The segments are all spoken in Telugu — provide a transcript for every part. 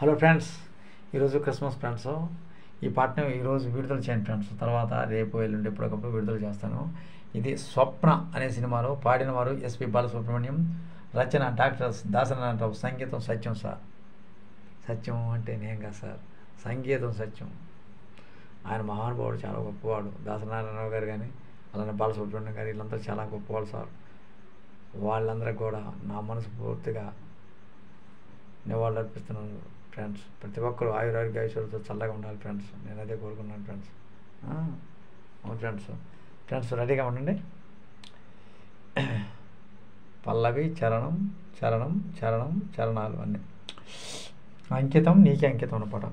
హలో ఫ్రెండ్స్, ఈరోజు క్రిస్మస్ ఫ్రెండ్స్. ఈ పాటను ఈరోజు విడుదల చేయండి ఫ్రెండ్స్. తర్వాత రేపు ఎల్లుండి ఎప్పటికప్పుడు విడుదల చేస్తాను. ఇది స్వప్న అనే సినిమాలో పాడిన వారు ఎస్పి బాలసుబ్రహ్మణ్యం, రచన డాక్టర్ దాసనారాయణరావు, సంగీతం సత్యం సార్. సత్యం అంటే నేను కాదు సార్, సంగీతం సత్యం. ఆయన మహానుభావుడు, చాలా గొప్పవాడు. దాసనారాయణరావు గారు కానీ అలానే బాలసుబ్రహ్మణ్యం గారు వీళ్ళందరూ చాలా గొప్పవాళ్ళు సార్. వాళ్ళందరికీ కూడా నా మనసు పూర్తిగా నివాళులు అర్పిస్తున్నాను ఫ్రెండ్స్. ప్రతి ఒక్కరు ఆయురారోగ్య ఐశ్వర్యంతో చల్లగా ఉండాలి ఫ్రెండ్స్. నేను అదే కోరుకున్నాను ఫ్రెండ్స్. అవును ఫ్రెండ్స్ రెడీగా ఉండండి. పల్లవి చరణం చరణం చరణం చరణాలు అన్నీ అంకితం, నీకే అంకితం అన్నమాట.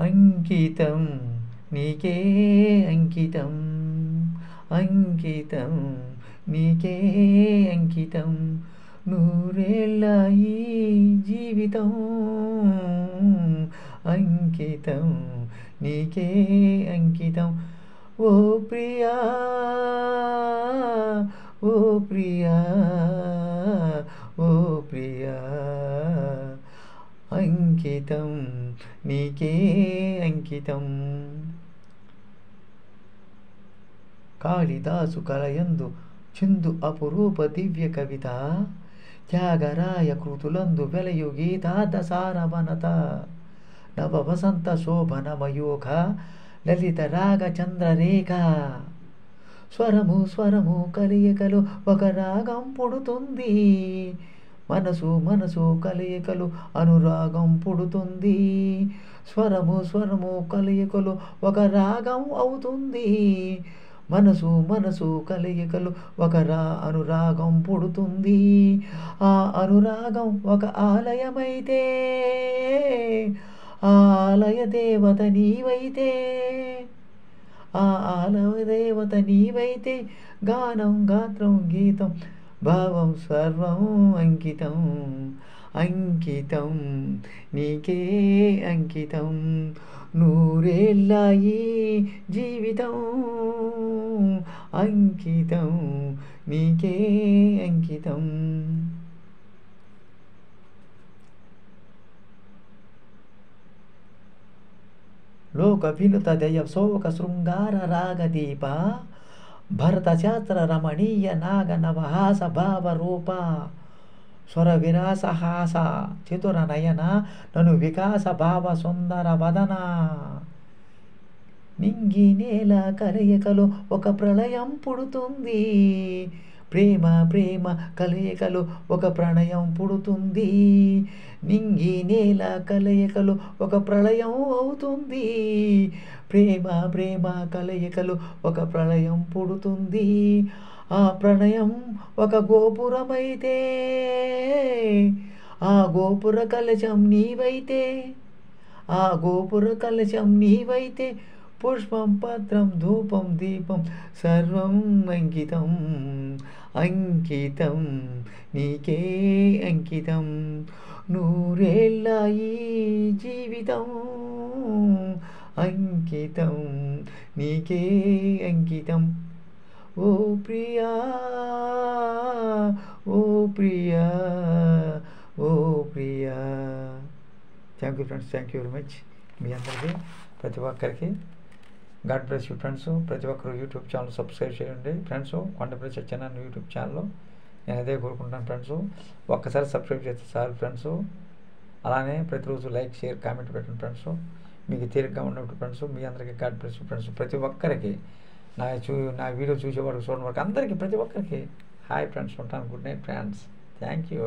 అంకితం నీకే అంకితం, అంకితం నీకే అంకితం, నూరేళ్ళ ఈ జీవితం అంకితం నీకే అంకితం. ఓ ప్రియా, ఓ ప్రియా, ఓ ప్రియా, అంకితం నీకే అంకితం. కాళిదాసు కలయందు చిందు అపురూప దివ్య కవిత, త్యాగరాయ కృతులందు వెలయు గీతాదసారవనత, నవ వసంత శోభన మయూఖ లలిత రాగ చంద్రరేఖ, స్వరము స్వరము కలియకలు ఒక రాగం పుడుతుంది, మనసు మనసు కలియకలు అనురాగం పుడుతుంది, స్వరము స్వరము కలియకలు ఒక రాగం అవుతుంది, మనసు మనసు కలయికలు ఒక అనురాగం పుడుతుంది. ఆ అనురాగం ఒక ఆలయమైతే, ఆ ఆలయ దేవత నీవైతే, ఆ ఆలయ దేవత నీవైతే, గానం గాత్రం గీతం భావం సర్వం అంకితం, అంకితం నీకే అంకితం, నూరేళ్ళ ఈ జీవితం అంకితం నీకే అంకితం. లోక వినుత దయ శోక శృంగార రాగదీప, భరత శాస్త్ర రమణీయ నాగ నవహాస భావ రూప, స్వర విరాస హాస చతుర నయన నను వికాస భావ సుందర వదన, నింగి నేల కలయికలు ఒక ప్రళయం పుడుతుంది, ప్రేమ ప్రేమ కలయికలు ఒక ప్రణయం పుడుతుంది, నింగి నేల కలయికలు ఒక ప్రళయం అవుతుంది, ప్రేమ ప్రేమ కలయికలు ఒక ప్రళయం పుడుతుంది, ఆ ప్రణయం ఒక గోపురమైతే, ఆ గోపుర కలశం నీవైతే, ఆ గోపుర కలశం నీవైతే, పుష్పం పత్రం ధూపం దీపం సర్వం అంకితం, అంకితం నీకే అంకితం, నూరేళ్ళ ఈ జీవితం అంకితం నీకే అంకితం. ఓ ప్రియా, ఓ ప్రియా, ఓ ప్రియా. Thank you friends, thank you very much. మీ అందరికీ ప్రతి ఒక్కరికి గాడ్ బ్లెస్ యూ ఫ్రెండ్స్. ప్రతి ఒక్కరు యూట్యూబ్ ఛానల్ సబ్స్క్రైబ్ చేయండి ఫ్రెండ్స్. కొండపల్లి సత్యనారాయణ యూట్యూబ్ ఛానల్లో నేను అదే కోరుకుంటాను ఫ్రెండ్స్. ఒక్కసారి సబ్స్క్రైబ్ చేస్తే చాలు ఫ్రెండ్స్. అలానే ప్రతిరోజు లైక్ షేర్ కామెంట్ పెట్టండి ఫ్రెండ్స్. మీకు తేలిగ్గా ఉన్నప్పుడు ఫ్రెండ్స్. మీ అందరికీ గాడ్ బ్లెస్ యూ ఫ్రెండ్స్. ప్రతి ఒక్కరికి నా వీడియో చూసేవాడికి చూడని వరకు అందరికీ ప్రతి ఒక్కరికి హాయ్ ఫ్రెండ్స్. ఉంటాను. Good night friends. Thank you.